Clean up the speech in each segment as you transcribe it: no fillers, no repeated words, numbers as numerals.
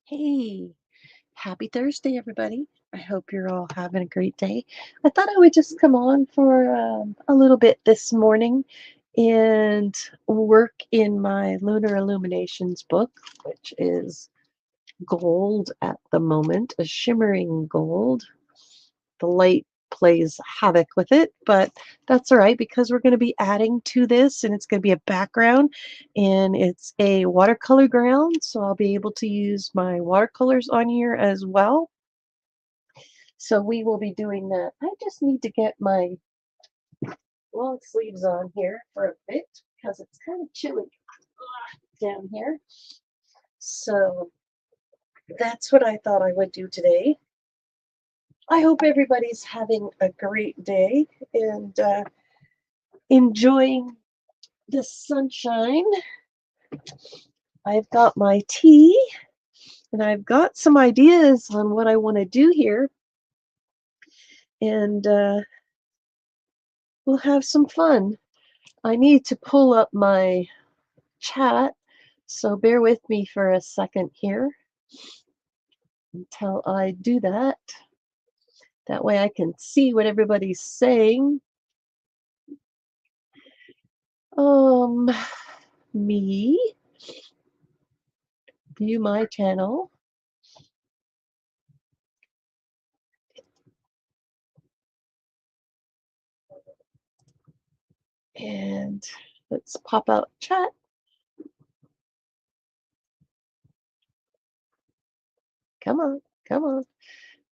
Hey, happy Thursday, everybody. I hope you're all having a great day. I thought I would just come on for a little bit this morning and work in my Lunar Illuminations book, which is gold at the moment, a shimmering gold. The light plays havoc with it, but that's all right because we're going to be adding to this and it's going to be a background and it's a watercolor ground, so I'll be able to use my watercolors on here as well. So we will be doing that. I just need to get my long sleeves on here for a bit because it's kind of chilly down here. So that's what I thought I would do today. I hope everybody's having a great day and enjoying the sunshine. I've got my tea and I've got some ideas on what I want to do here, and we'll have some fun. I need to pull up my chat, so bear with me for a second here until I do that. That way I can see what everybody's saying. Um, me, view my channel. And let's pop out chat. Come on, come on.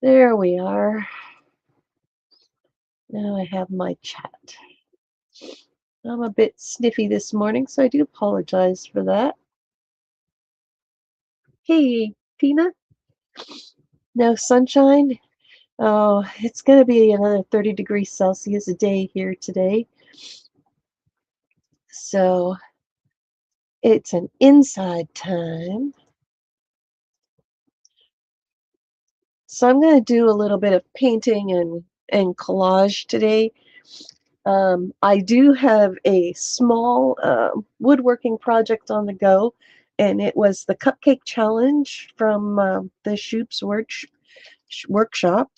There we are. Now I have my chat. I'm a bit sniffy this morning, so I do apologize for that. Hey, Tina. No sunshine? Oh, it's going to be another 30 degrees Celsius a day here today. So it's an inside time. So I'm going to do a little bit of painting and collage today. I do have a small woodworking project on the go, and it was the cupcake challenge from the Shoop's workshop.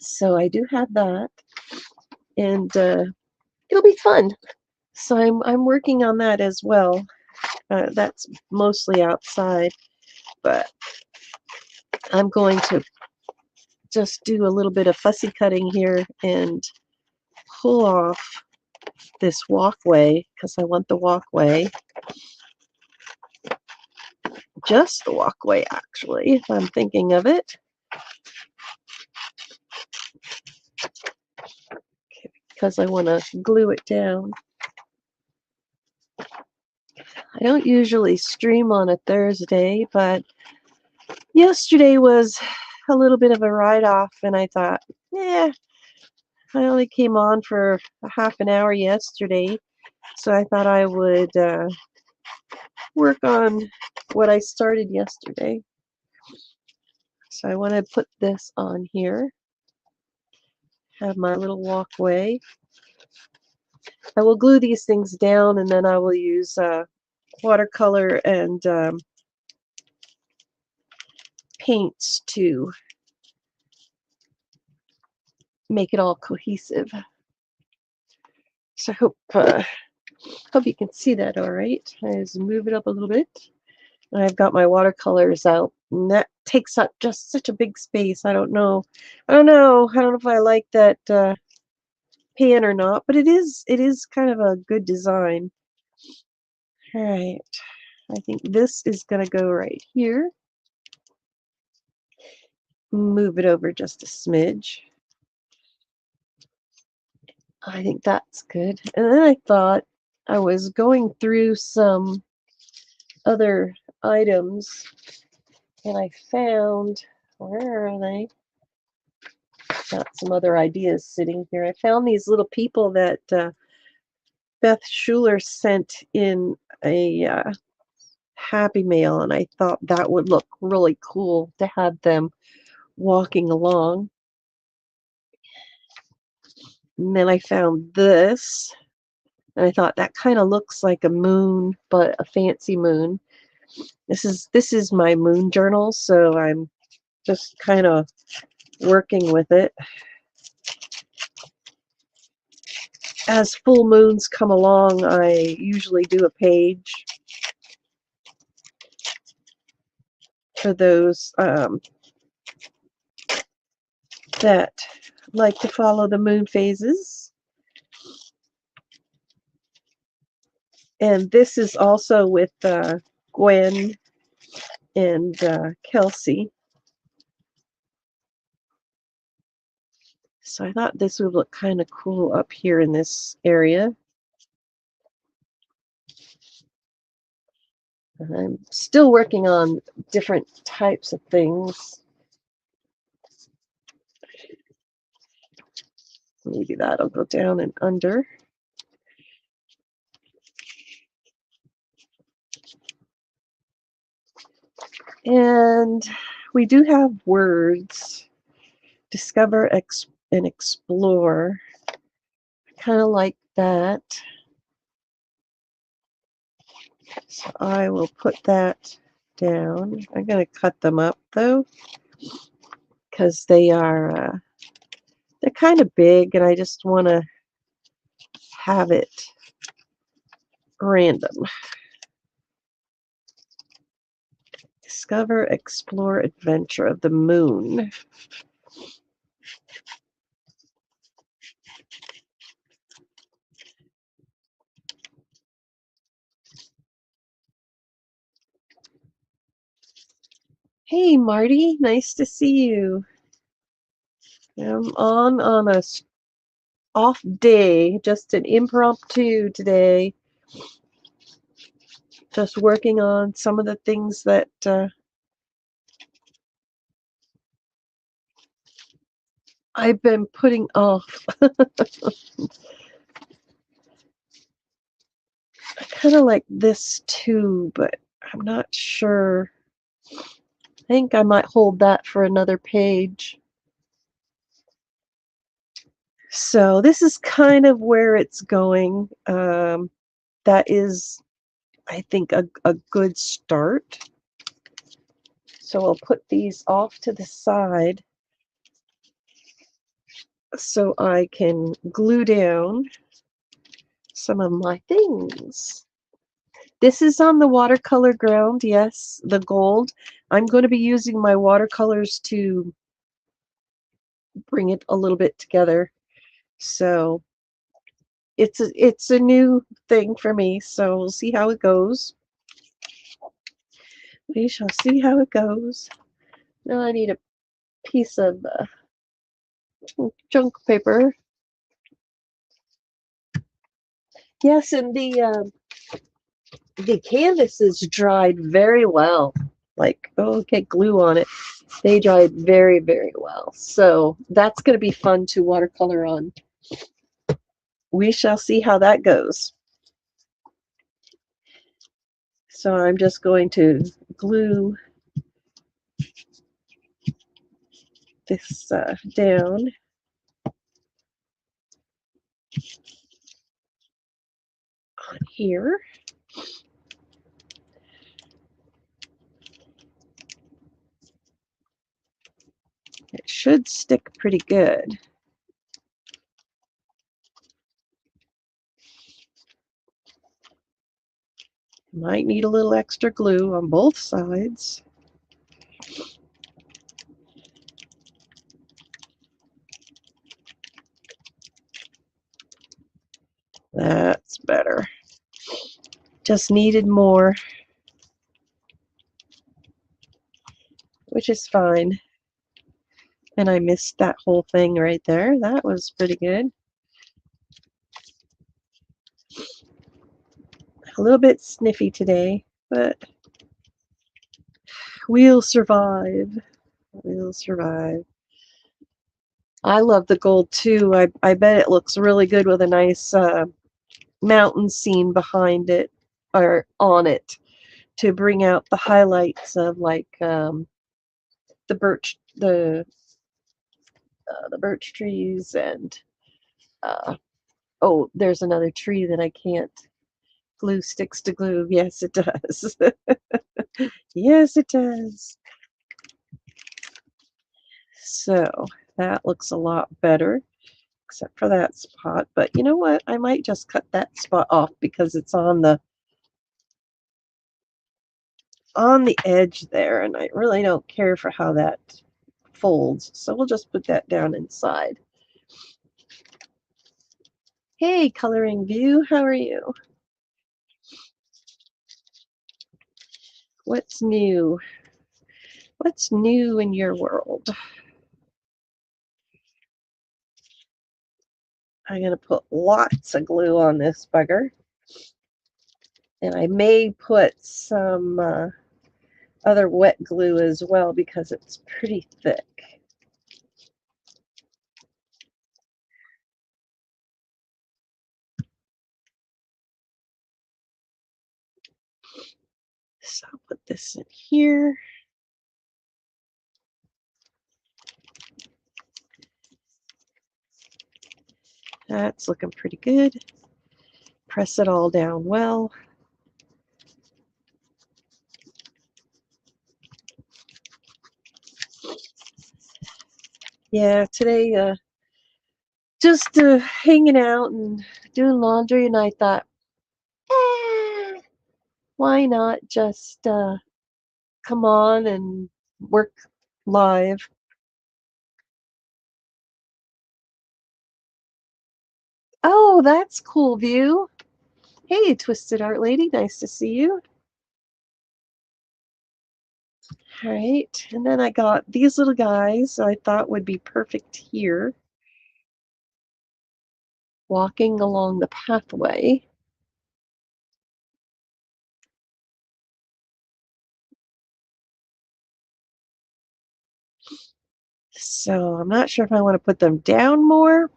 So I do have that, and it'll be fun. So I'm working on that as well. That's mostly outside, but I'm going to just do a little bit of fussy cutting here and pull off this walkway because I want the walkway. Just the walkway, actually, if I'm thinking of it. Because I want to glue it down. I don't usually stream on a Thursday, but yesterday was a little bit of a write-off, and I thought, yeah, I only came on for a half an hour yesterday, so I thought I would work on what I started yesterday. So I want to put this on here. Have my little walkway. I will glue these things down, and then I will use watercolor and paints to make it all cohesive. So I hope you can see that all right. I just move it up a little bit. And I've got my watercolors out, and that takes up just such a big space. I don't know if I like that pan or not, but it is kind of a good design. All right, I think this is gonna go right here. Move it over just a smidge. I think that's good. And then I thought I was going through some other items and I found, where are they? Got some other ideas sitting here. I found these little people that Beth Schuler sent in a Happy Mail, and I thought that would look really cool to have them walking along. And then I found this, and I thought that kind of looks like a moon, but a fancy moon. This is my moon journal, so I'm just kind of working with it. As full moons come along, I usually do a page for those that like to follow the moon phases. And this is also with Gwen and Kelsey. So I thought this would look kind of cool up here in this area. And I'm still working on different types of things. Maybe that'll go down and under. And we do have words. Discover and explore. I kind of like that. So I will put that down. I'm going to cut them up though, because they're kind of big and I just want to have it random. Discover, explore, adventure of the moon. Hey Marty, nice to see you. I'm on a off day, just an impromptu today. Just working on some of the things that I've been putting off. I kind of like this too, but I'm not sure. I think I might hold that for another page. So this is kind of where it's going. That is, I think, a good start. So I'll put these off to the side so I can glue down some of my things. This is on the watercolor ground, yes, the gold. I'm going to be using my watercolors to bring it a little bit together. So it's a new thing for me, so we'll see how it goes. We shall see how it goes. Now I need a piece of junk paper. Yes, and the canvases dried very well. Like, oh, okay, glue on it. They dried very, very well. So that's going to be fun to watercolor on. We shall see how that goes. So I'm just going to glue this down. On here. It should stick pretty good. Might need a little extra glue on both sides. That's better. Just needed more, which is fine. And I missed that whole thing right there. That was pretty good. A little bit sniffy today, but we'll survive. We'll survive. I love the gold too. I bet it looks really good with a nice mountain scene behind it or on it to bring out the highlights of like the birch trees and oh, there's another tree that I can't Glue sticks to glue. Yes, it does. Yes, it does. So that looks a lot better, except for that spot. But you know what? I might just cut that spot off because it's on the edge there, and I really don't care for how that folds. So we'll just put that down inside. Hey, Coloring View, how are you? What's new? What's new in your world? I'm going to put lots of glue on this bugger. And I may put some other wet glue as well because it's pretty thick. So I'll put this in here. That's looking pretty good. Press it all down well. Yeah, today just hanging out and doing laundry, and I thought, why not just come on and work live? Oh, that's cool view. Hey, Twisted Art Lady, nice to see you. All right, and then I got these little guys I thought would be perfect here, walking along the pathway. So I'm not sure if I want to put them down more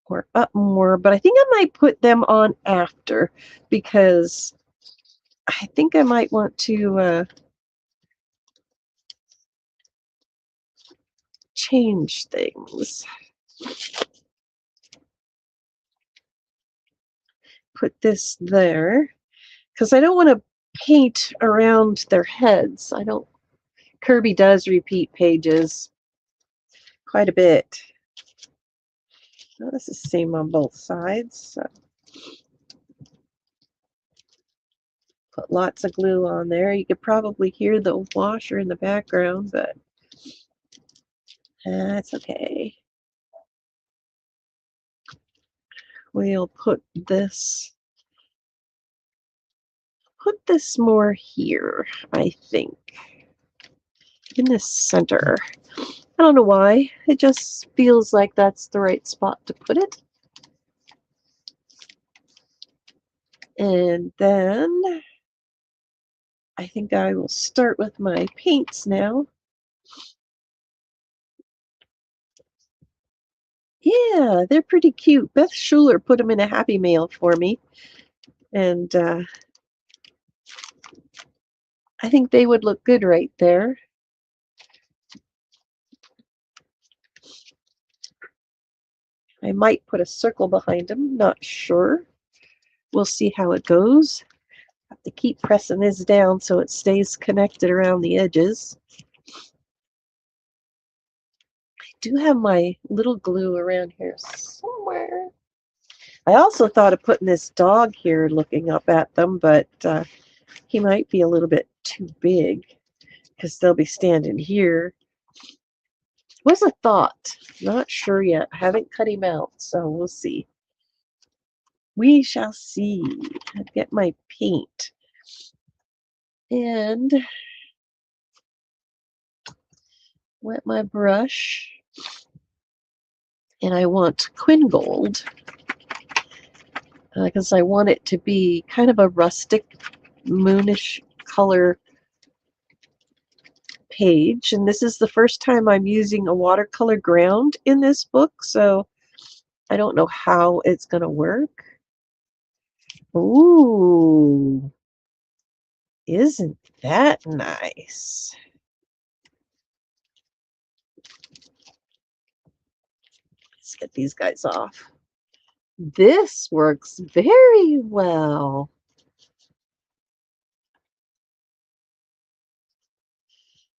or up more, but I think I might put them on after because I think I might want to change things. Put this there because I don't want to paint around their heads. I don't. Kirby does repeat pages quite a bit. Well, this is the same on both sides. So put lots of glue on there. You could probably hear the washer in the background, but that's okay. We'll put this more here, I think, in the center. I don't know why. It just feels like that's the right spot to put it. And then I think I will start with my paints now. Yeah, they're pretty cute. Beth Schuler put them in a Happy Mail for me. And I think they would look good right there. I might put a circle behind them, not sure. We'll see how it goes. I have to keep pressing this down so it stays connected around the edges. I do have my little glue around here somewhere. I also thought of putting this dog here looking up at them, but he might be a little bit too big because they'll be standing here. Was a thought. Not sure yet. I haven't cut him out, so we'll see. We shall see. I'll get my paint. And wet my brush. And I want Quin Gold because I want it to be kind of a rustic, moonish color page. And this is the first time I'm using a watercolor ground in this book, so I don't know how it's going to work. Ooh, isn't that nice? Let's get these guys off. This works very well.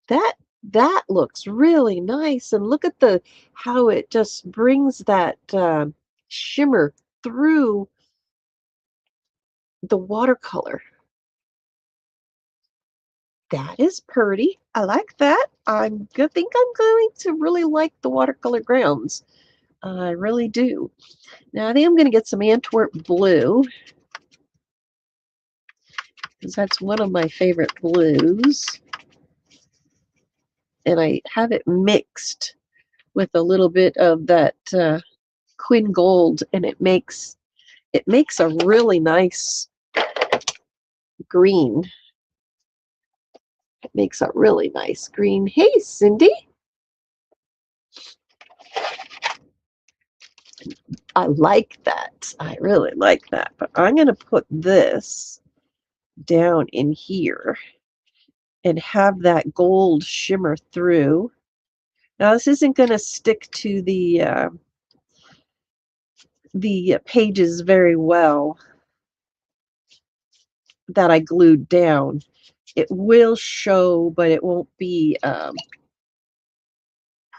That that looks really nice, and look at the how it just brings that, shimmer through the watercolor. That is pretty. I like that. Think I'm going to really like the watercolor grounds. I really do. Now I think I'm gonna get some Antwerp blue, because that's one of my favorite blues, and I have it mixed with a little bit of that, Quinn Gold, and it makes a really nice green. It makes a really nice green. Hey, Cindy. I like that. I really like that. But I'm going to put this down in here and have that gold shimmer through. Now, this isn't going to stick to the pages very well that I glued down. It will show, but it won't be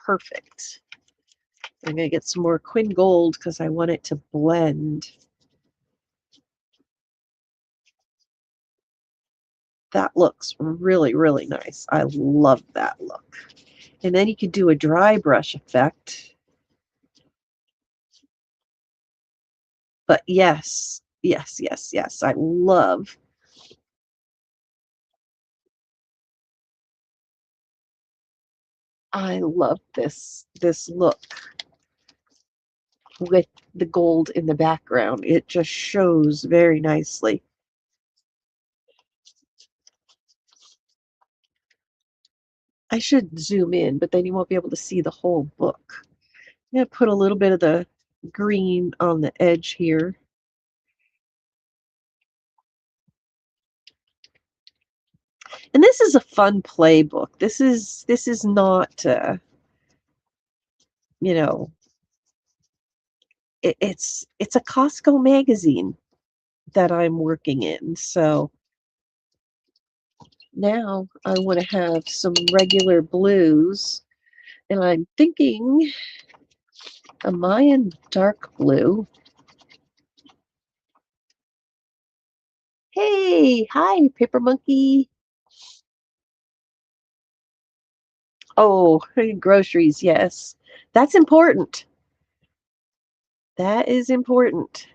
perfect. I'm going to get some more Quinn Gold because I want it to blend. That looks really, really nice. I love that look. And then you could do a dry brush effect. But yes, yes, yes, yes. I love this look with the gold in the background. It just shows very nicely. I should zoom in, but then you won't be able to see the whole book. I'm going to put a little bit of the green on the edge here. And this is a fun playbook. This is not you know, it's a Costco magazine that I'm working in. So now I want to have some regular blues, and I'm thinking a Mayan dark blue. Hey, hi, Paper Monkey. Oh, groceries, yes. That's important. That is important.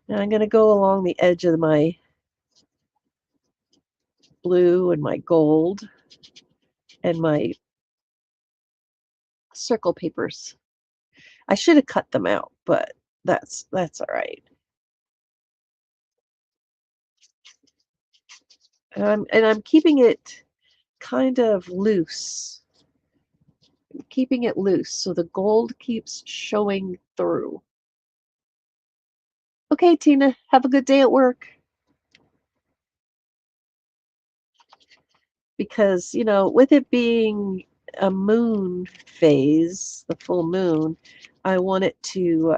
Now I'm going to go along the edge of my blue and my gold and my circle papers. I should have cut them out, but that's all right. And I'm keeping it kind of loose. Keeping it loose so the gold keeps showing through. Okay, Tina, have a good day at work. Because, with it being a moon phase, the full moon, I want it to,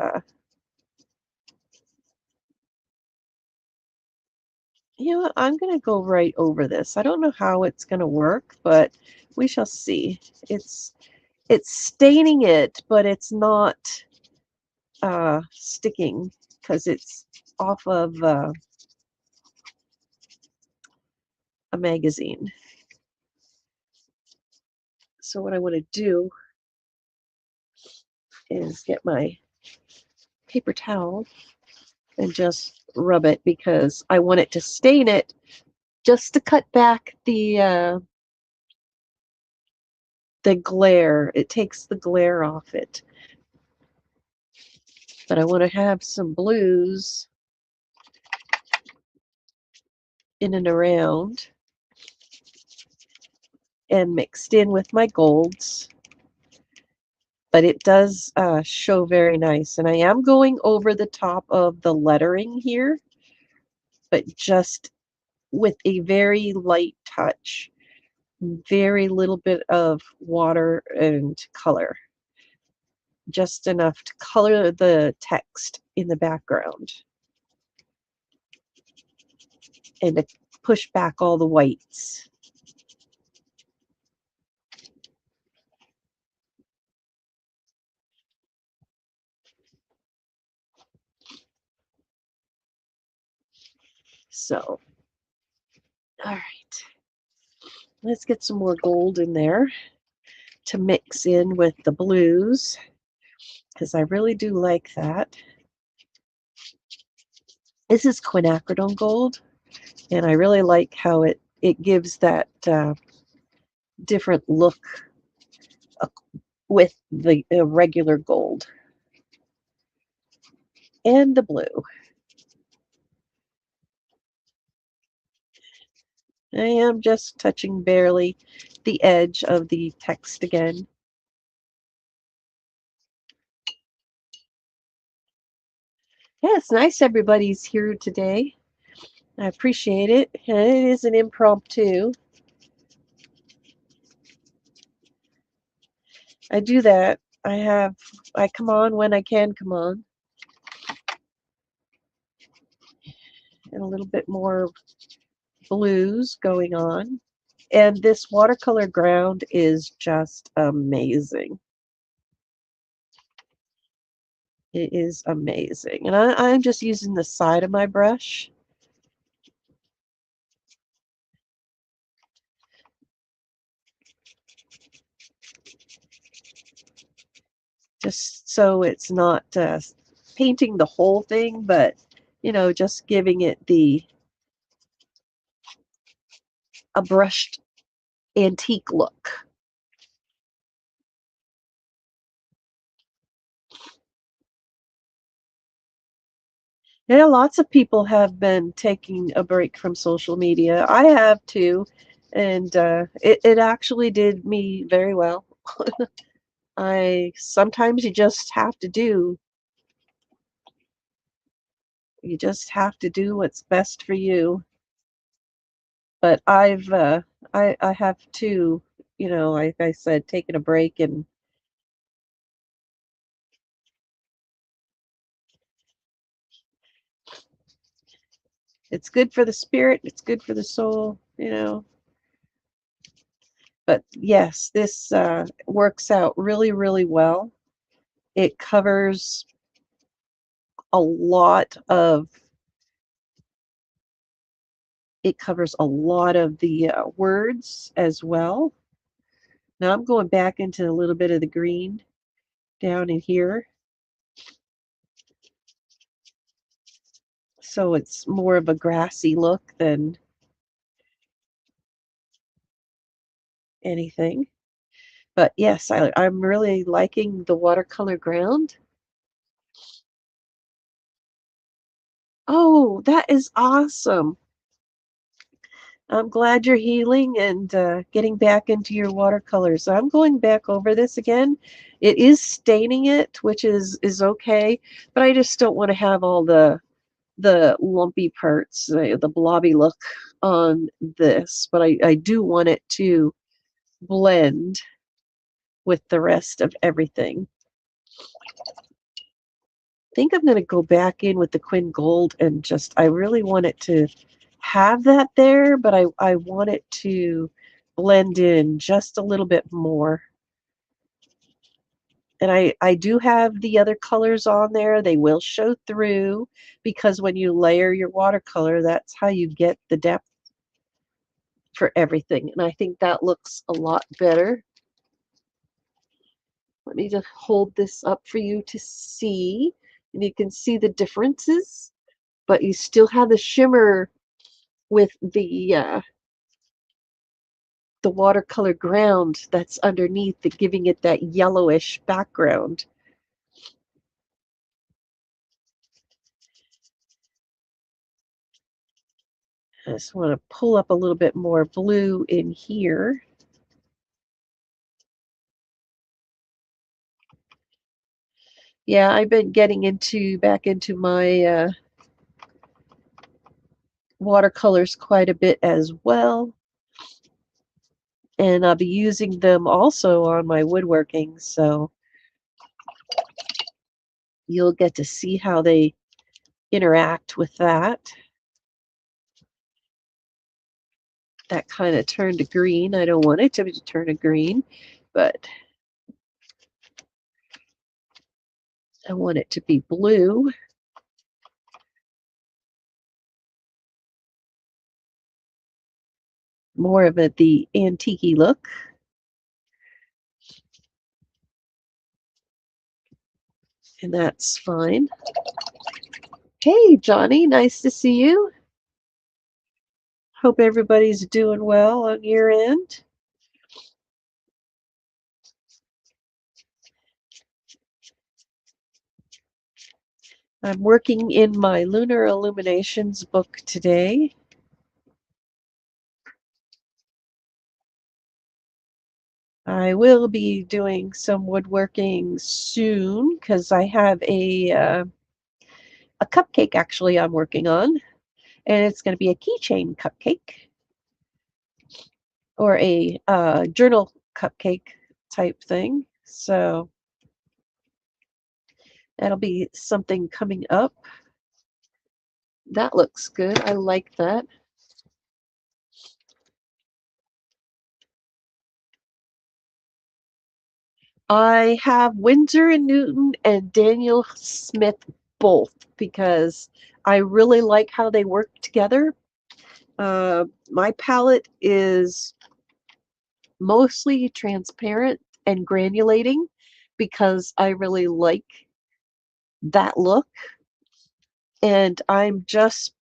I'm going to go right over this. I don't know how it's going to work, but we shall see. It's staining it, but it's not sticking because it's off of a magazine. So what I want to do is get my paper towel and just rub it because I want it to stain it just to cut back the glare. It takes the glare off it. But I want to have some blues in and around and mixed in with my golds. But it does show very nice. And I am going over the top of the lettering here, but just with a very light touch, very little bit of water and color. just enough to color the text in the background and to push back all the whites. So, all right, let's get some more gold in there to mix in with the blues because I really do like that. This is quinacridone gold, and I really like how it gives that different look uh, with the regular gold and the blue. I am just touching barely the edge of the text again. Yeah, it's nice everybody's here today. I appreciate it. And it is an impromptu. I do that. I come on when I can come on. And a little bit more blues going on. And this watercolor ground is just amazing. It is amazing. And I'm just using the side of my brush. Just so it's not painting the whole thing, but, just giving it a brushed antique look. Yeah, lots of people have been taking a break from social media. I have too, and it actually did me very well. I sometimes you just have to do what's best for you. But I have too, like I said, taken a break, and it's good for the spirit, it's good for the soul. But yes, this works out really, really well. It covers a lot of the words as well. Now I'm going back into a little bit of the green down in here. So it's more of a grassy look than anything. But yes, I'm really liking the watercolor ground. Oh, that is awesome. I'm glad you're healing and getting back into your watercolors. I'm going back over this again. It is staining it, which is okay, but I just don't want to have all the lumpy parts, the blobby look on this. But I do want it to blend with the rest of everything. I think I'm going to go back in with the Quin Gold and I really want it to have that there, but I want it to blend in just a little bit more. And I do have the other colors on there. They will show through because when you layer your watercolor, that's how you get the depth for everything. And I think that looks a lot better. Let me just hold this up for you to see. And you can see the differences, but you still have the shimmer with the watercolor ground that's underneath, giving it that yellowish background. I just want to pull up a little bit more blue in here. Yeah, I've been getting back into my watercolors quite a bit as well. And I'll be using them also on my woodworking. So You'll get to see how they interact with that. That kind of turned to green. I don't want it to turn to green, but I want it to be blue. More of the antique-y look. And that's fine. Hey, Johnny, nice to see you. Hope everybody's doing well on your end. I'm working in my Lunar Illuminations book today. I will be doing some woodworking soon because I have a cupcake actually I'm working on, and it's going to be a keychain cupcake or a journal cupcake type thing. So that'll be something coming up. That looks good. I like that. I have Windsor and Newton and Daniel Smith both because I really like how they work together. My palette is mostly transparent and granulating because I really like that look. And I'm just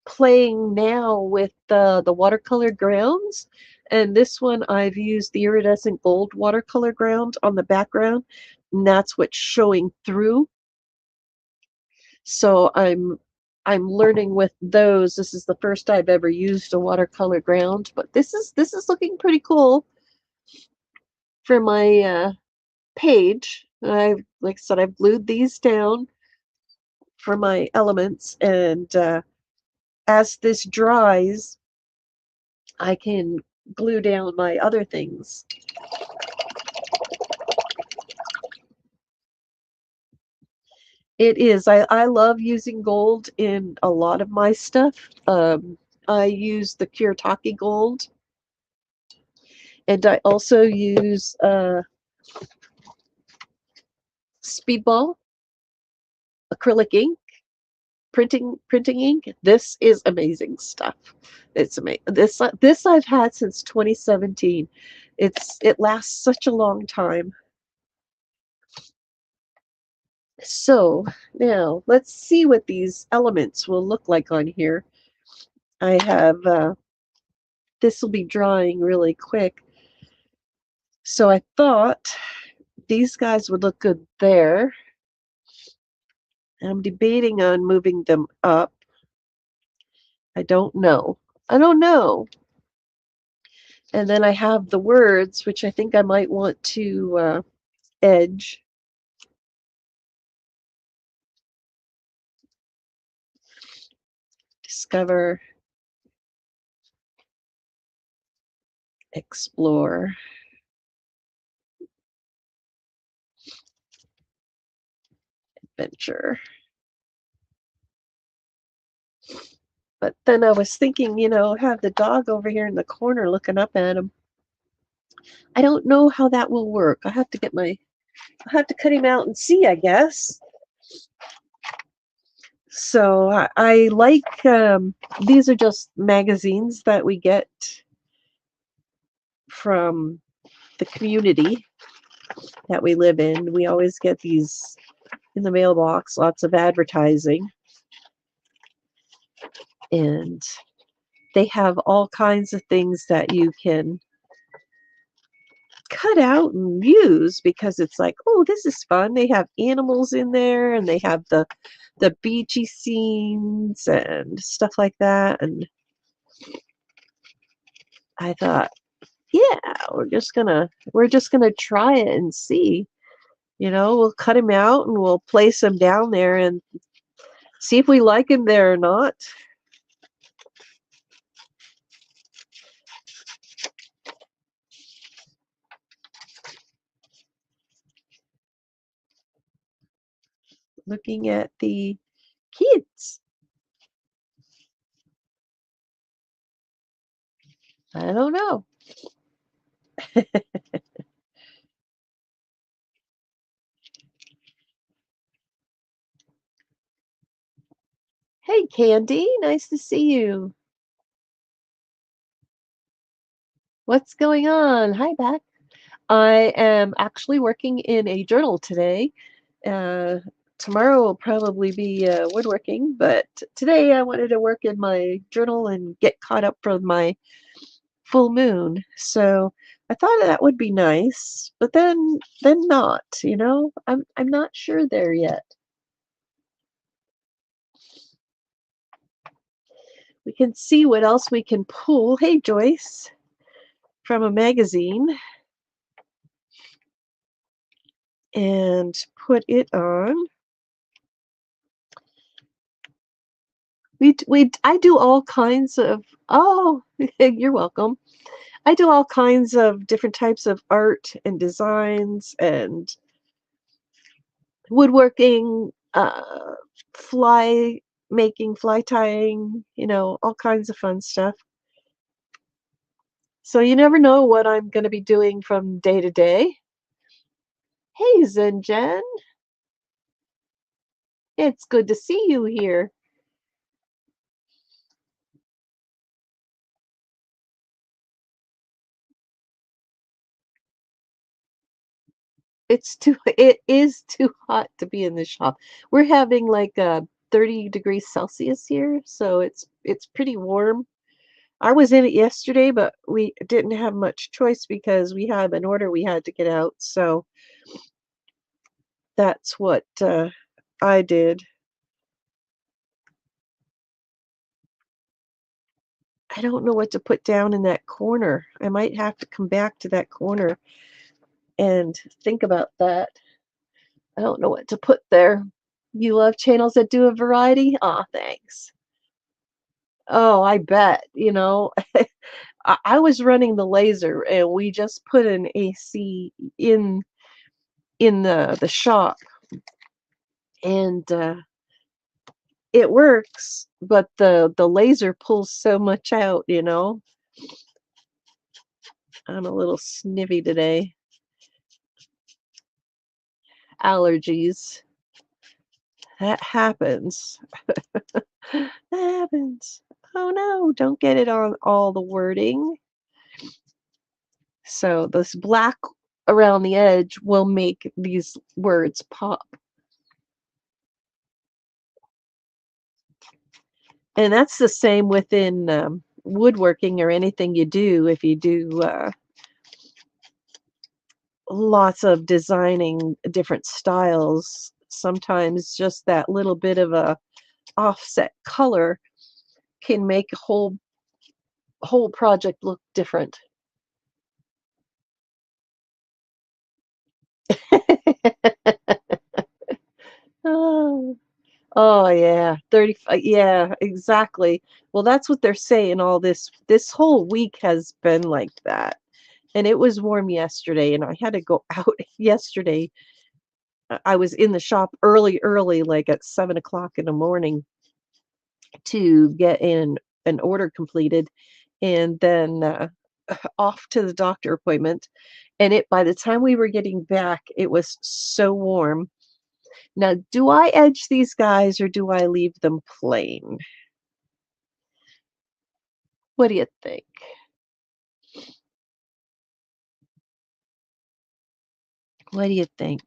playing now with the watercolor grounds. And this one I've used the iridescent gold watercolor ground on the background, and that's what's showing through. So I'm learning with those. This is the first I've ever used a watercolor ground, but this is looking pretty cool for my page. Like I said, I've glued these down for my elements, and as this dries, I can glue down my other things. It is. I love using gold in a lot of my stuff. I use the Kuretake gold, and I also use Speedball acrylic ink, printing ink. This is amazing stuff. It's amazing. This I've had since 2017. It lasts such a long time. So now let's see what these elements will look like on here. I have this will be drying really quick. So I thought these guys would look good there. I'm debating on moving them up. I don't know. I don't know. And then I have the words, which I think I might want to edge. Discover, explore, adventure. But then I was thinking, have the dog over here in the corner looking up at him. I don't know how that will work. I'll have to cut him out and see, I guess. So I like these are just magazines that we get from the community that we live in. We always get these in the mailbox, lots of advertising. And they have all kinds of things that you can cut out and use because it's like, oh, this is fun. They have animals in there and they have the beachy scenes and stuff like that. And I thought, yeah, we're just gonna try it and see. We'll cut him out and we'll place him down there and see if we like him there or not. looking at the kids. I don't know. Hey, Candy, nice to see you. What's going on? Hi, back. I am actually working in a journal today. Uh, Tomorrow will probably be woodworking, but today I wanted to work in my journal and get caught up from my full moon. So I thought that would be nice, but then not, you know? I'm not sure there yet. We can see what else we can pull. Hey, Joyce, from a magazine and put it on. I do all kinds of, oh, you're welcome. I do all kinds of different types of art and designs and woodworking, fly making, fly tying, all kinds of fun stuff. So you never know what I'm going to be doing from day to day. Hey, Zinjen, it's good to see you here. It is too hot to be in the shop. We're having like 30 degrees Celsius here, so it's pretty warm. I was in it yesterday, but we didn't have much choice because we had an order we had to get out. So that's what I did. I don't know what to put down in that corner. I might have to come back to that corner and think about that. I don't know what to put there. You love channels that do a variety? Aw, thanks. Oh, I bet. I was running the laser and we just put an AC in the shop and it works, but the laser pulls so much out. I'm a little sniffy today. Allergies. That happens. That happens. Oh no, don't get it on all the wording. So this black around the edge will make these words pop. And that's the same within woodworking or anything you do. If you do lots of designing different styles, sometimes just that little bit of a offset color can make a whole project look different. Oh, oh yeah, 35. Yeah, exactly. Well, that's what they're saying. All this whole week has been like that. And it was warm yesterday, and I had to go out yesterday. I was in the shop early, like at 7 o'clock in the morning to get in an order completed, and then off to the doctor appointment. And by the time we were getting back, it was so warm. Now, do I edge these guys or do I leave them plain? What do you think? What do you think?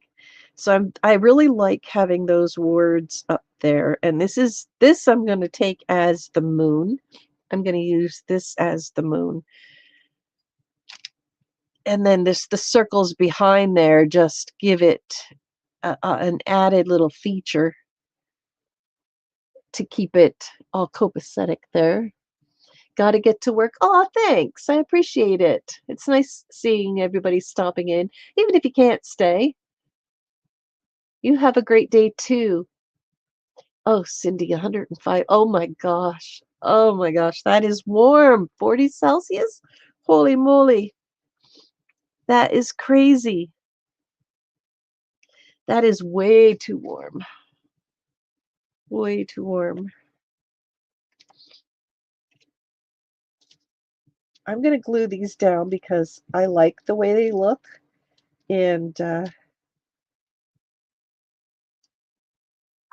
So I really like having those words up there. And this I'm going to take as the moon. I'm going to use this as the moon. And then the circles behind there just give it an added little feature to keep it all copacetic there. Got to get to work. Oh, thanks. I appreciate it. It's nice seeing everybody stopping in, even if you can't stay. You have a great day too. Oh, Cindy, 105. Oh my gosh. Oh my gosh. That is warm. 40 Celsius? Holy moly. That is crazy. That is way too warm. Way too warm. I'm gonna glue these down because I like the way they look, and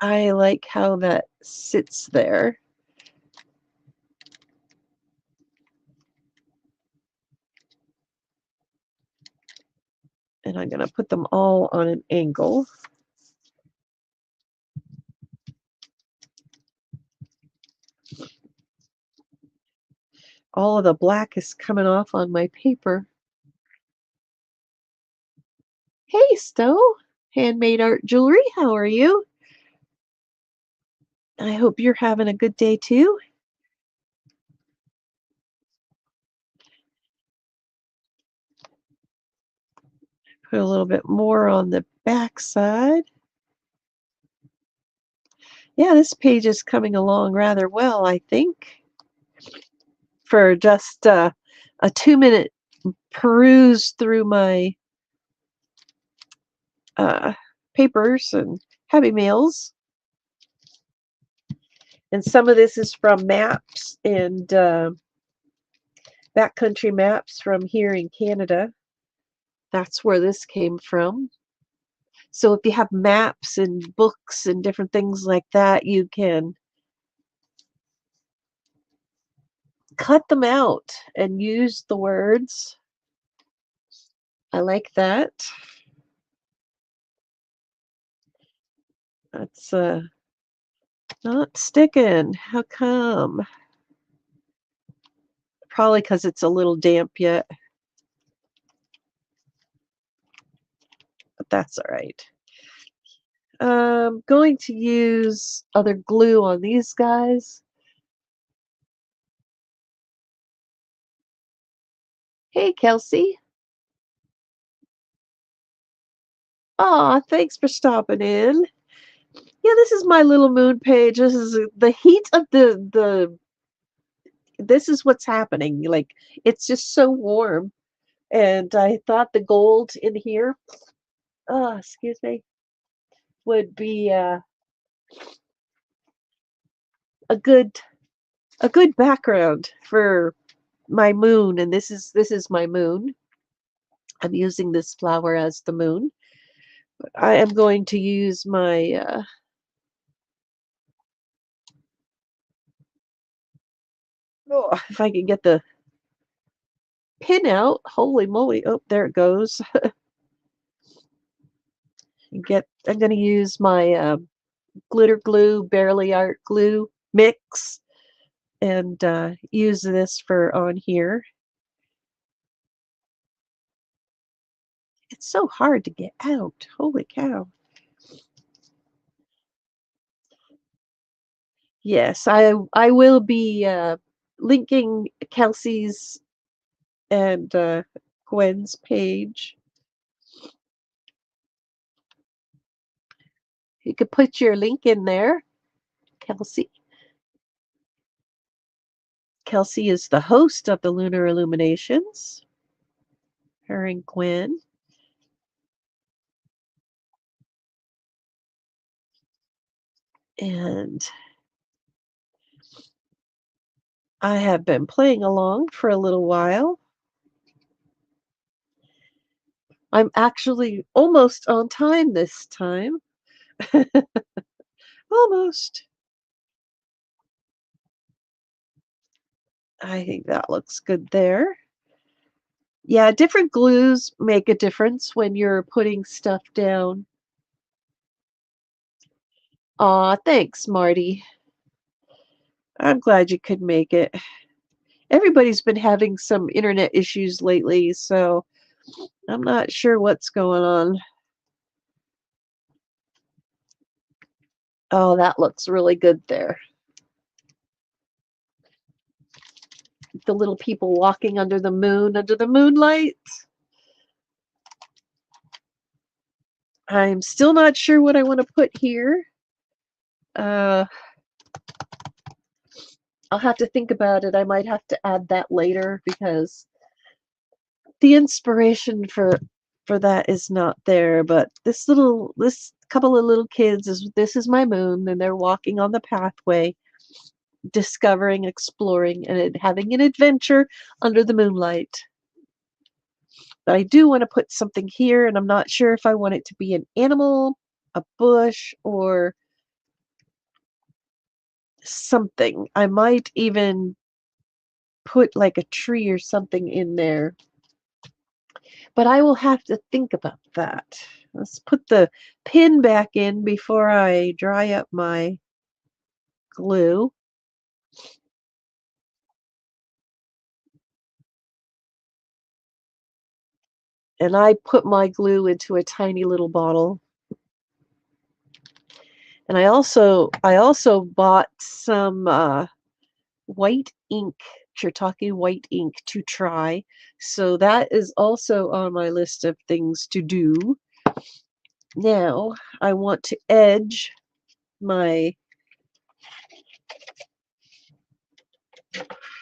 I like how that sits there. And I'm gonna put them all on an angle. All of the black is coming off on my paper. Hey, Stowe! Handmade art jewelry, how are you? I hope you're having a good day too. Put a little bit more on the back side. Yeah, this page is coming along rather well, I think, for just a 2-minute peruse through my uh, papers and Happy Meals. And some of this is from maps and backcountry maps from here in Canada. That's where this came from. So if you have maps and books and different things like that, you can cut them out and use the words. I like that. That's not sticking. How come? Probably because it's a little damp yet, but that's all right. I'm going to use other glue on these guys. Hey, Kelsey. Aw, thanks for stopping in. Yeah, this is my little moon page. This is the heat of the this is what's happening. Like, it's just so warm. And I thought the gold in here, oh, excuse me, would be a good a good background for my moon. And this is my moon. I'm using this flower as the moon. I am going to use my oh, if I can get the pin out. Holy moly. Oh, there it goes. I'm going to use my glitter glue, Barely Art glue mix, and use this for on here. It's so hard to get out. Holy cow. Yes, I will be linking Kelsey's and Gwen's page. You could put your link in there, Kelsey. Kelsey is the host of the Lunar Illuminations. Her and Gwen. And I have been playing along for a little while. I'm actually almost on time this time. Almost. I think that looks good there. Yeah, different glues make a difference when you're putting stuff down. Aw, thanks, Marty. I'm glad you could make it. Everybody's been having some internet issues lately, so I'm not sure what's going on. Oh, that looks really good there. The little people walking under the moon, under the moonlight. I'm still not sure what I want to put here. I'll have to think about it. I might have to add that later because the inspiration for for that is not there, but this couple of little kids this is my moon, and they're walking on the pathway, discovering, exploring, and having an adventure under the moonlight. But I do want to put something here, and I'm not sure if I want it to be an animal, a bush, or something. I might even put like a tree or something in there, but I will have to think about that. Let's put the pin back in before I dry up my glue. And I put my glue into a tiny little bottle. And I also bought some white ink, Chertaki white ink to try. So that is also on my list of things to do. Now I want to edge my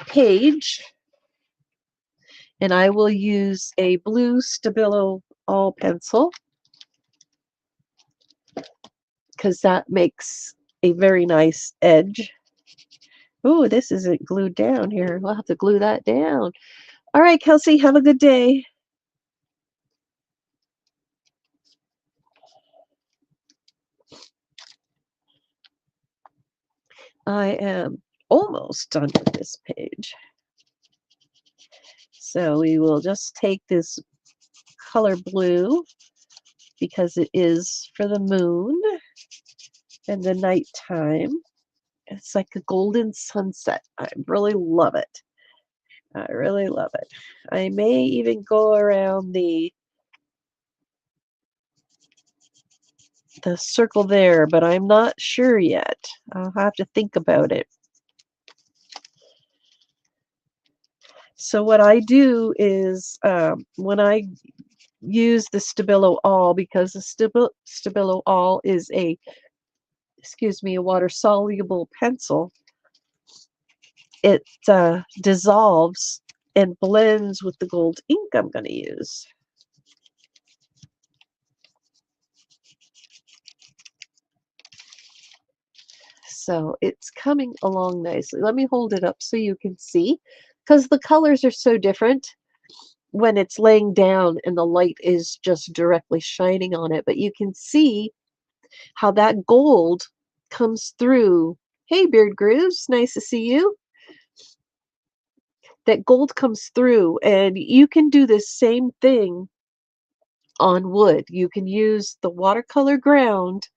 page, and I will use a blue Stabilo all pencil because that makes a very nice edge. Oh, this isn't glued down here. We'll have to glue that down. All right, Kelsey, have a good day. I am almost done with this page. So we will just take this color blue because it is for the moon and the nighttime. It's like a golden sunset. I really love it. I really love it. I may even go around the circle there, but I'm not sure yet. I'll have to think about it. So what I do is when I use the Stabilo All, because the Stabilo All is a water soluble pencil, it dissolves and blends with the gold ink I'm going to use. So it's coming along nicely. Let me hold it up so you can see, because the colors are so different when it's laying down and the light is just directly shining on it. But you can see how that gold comes through. Hey, Beard Grooves, nice to see you. That gold comes through, and you can do the same thing on wood. You can use the watercolor ground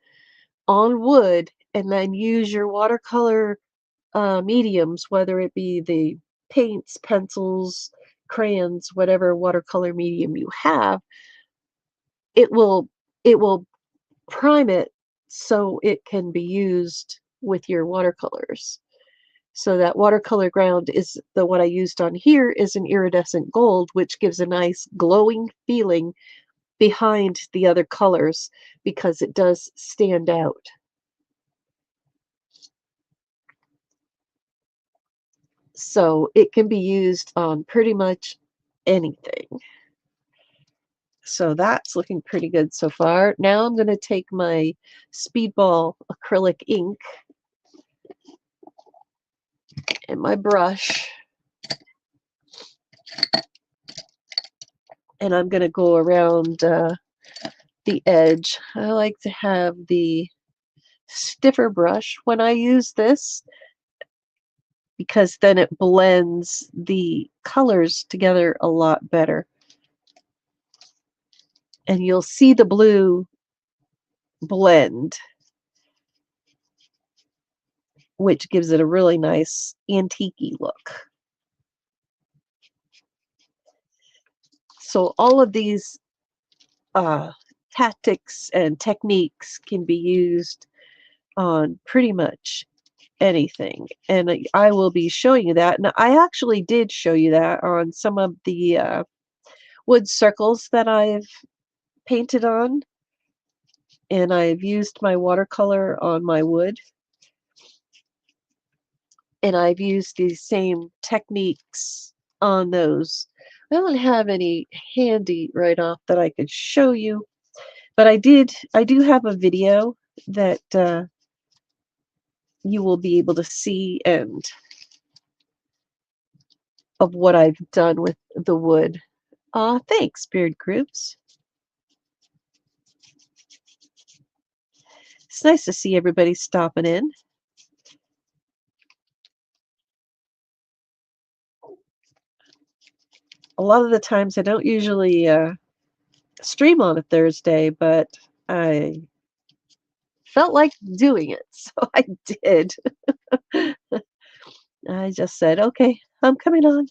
on wood and then use your watercolor mediums, whether it be the paints, pencils, crayons, whatever watercolor medium you have. It will prime it so it can be used with your watercolors. So that watercolor ground is the what I used on here is an iridescent gold, which gives a nice glowing feeling behind the other colors because it does stand out. So it can be used on pretty much anything. So that's looking pretty good so far. Now I'm going to take my Speedball acrylic ink and my brush, and I'm going to go around the edge. I like to have the stiffer brush when I use this because then it blends the colors together a lot better. And you'll see the blue blend, which gives it a really nice antique-y look. So all of these tactics and techniques can be used on pretty much anything. And I will be showing you that. And I actually did show you that on some of the wood circles that I've painted on. And I've used my watercolor on my wood. And I've used these same techniques on those I don't have any handy right off that I could show you, but I do have a video that you will be able to see and of what I've done with the wood. Aw, thanks, Beard Groups. It's nice to see everybody stopping in. A lot of the times I don't usually stream on a Thursday, but I felt like doing it, so I did. I just said, okay, I'm coming on.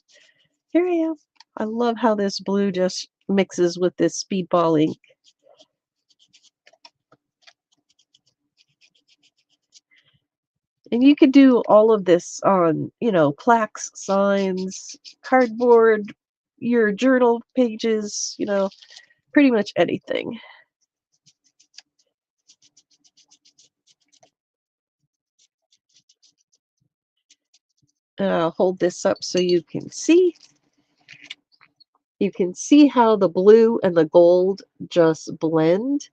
Here I am. I love how this blue just mixes with this speedball ink. And you could do all of this on, plaques, signs, cardboard, your journal pages, pretty much anything. And I'll hold this up so you can see. You can see how the blue and the gold just blend.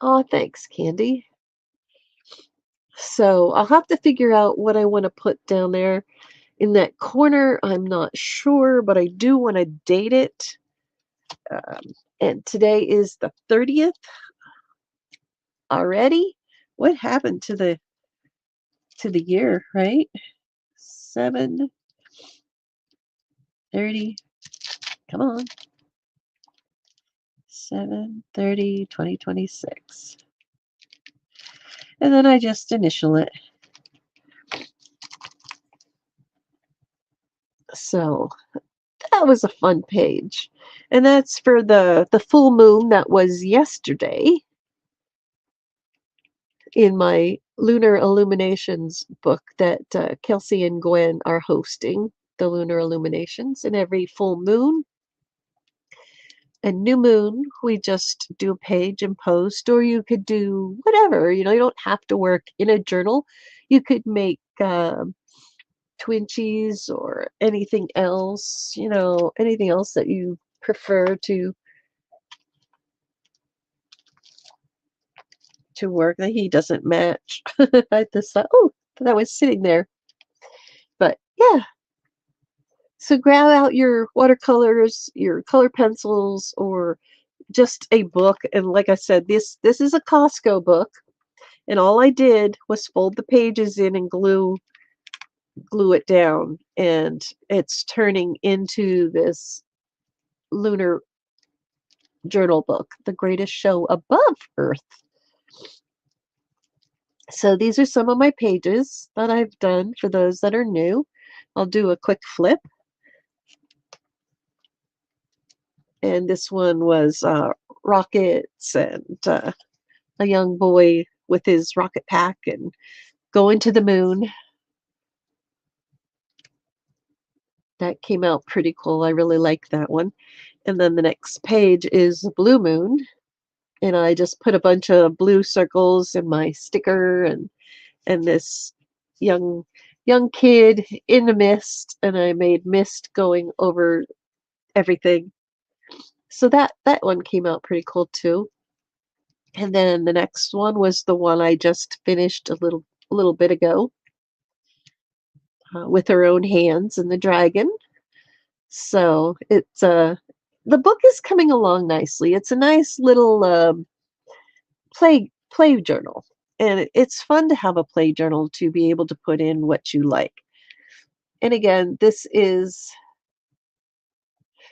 Oh, thanks, Candy. So I'll have to figure out what I want to put down there in that corner. I'm not sure, but I do want to date it. And today is the 30th already. What happened to the year, right? 7/30. Come on. 7/30, 2026. And then I just initial it. So that was a fun page. And that's for the full moon that was yesterday in my Lunar Illuminations book that Kelsey and Gwen are hosting, the Lunar Illuminations. And every full moon and new moon, we just do a page and post, or you could do whatever. You don't have to work in a journal. You could make Twinchies or anything else, anything else that you prefer to work. The heat doesn't match. I just thought, oh, that was sitting there. But yeah, so grab out your watercolors, your color pencils, or just a book. And like I said, this is a Costco book, and all I did was fold the pages in and glue it down, and it's turning into this lunar journal book, The Greatest Show Above Earth. So these are some of my pages that I've done for those that are new. I'll do a quick flip. And this one was rockets and a young boy with his rocket pack and going to the moon. That came out pretty cool. I really like that one. And then the next page is the blue moon. And I just put a bunch of blue circles in my sticker and this young kid in the mist, and I made mist going over everything. So that one came out pretty cool too. And then the next one was the one I just finished a little bit ago with her own hands and the dragon. So it's the book is coming along nicely. It's a nice little play journal, and it's fun to have a play journal to be able to put in what you like. And again, this is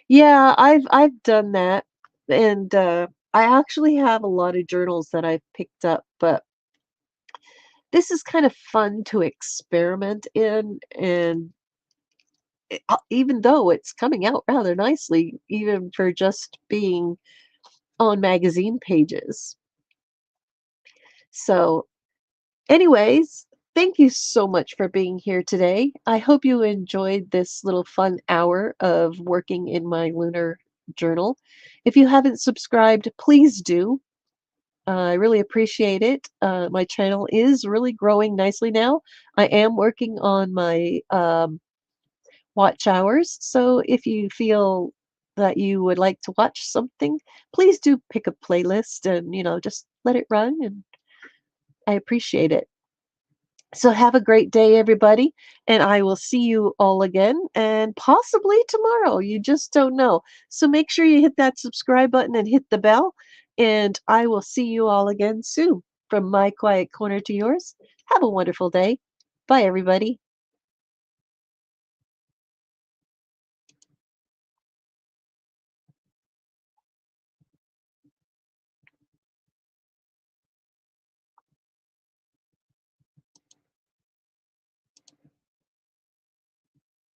yeah, I've done that, and I actually have a lot of journals that I've picked up, but this is kind of fun to experiment in, and even though it's coming out rather nicely, even for just being on magazine pages. So, anyways, thank you so much for being here today. I hope you enjoyed this little fun hour of working in my lunar journal. If you haven't subscribed, please do. I really appreciate it. My channel is really growing nicely now. I am working on my watch hours. So if you feel that you would like to watch something, please do pick a playlist and, just let it run. And I appreciate it. So have a great day, everybody, and I will see you all again and possibly tomorrow. You just don't know. So make sure you hit that subscribe button and hit the bell, and I will see you all again soon. From my quiet corner to yours, have a wonderful day. Bye, everybody.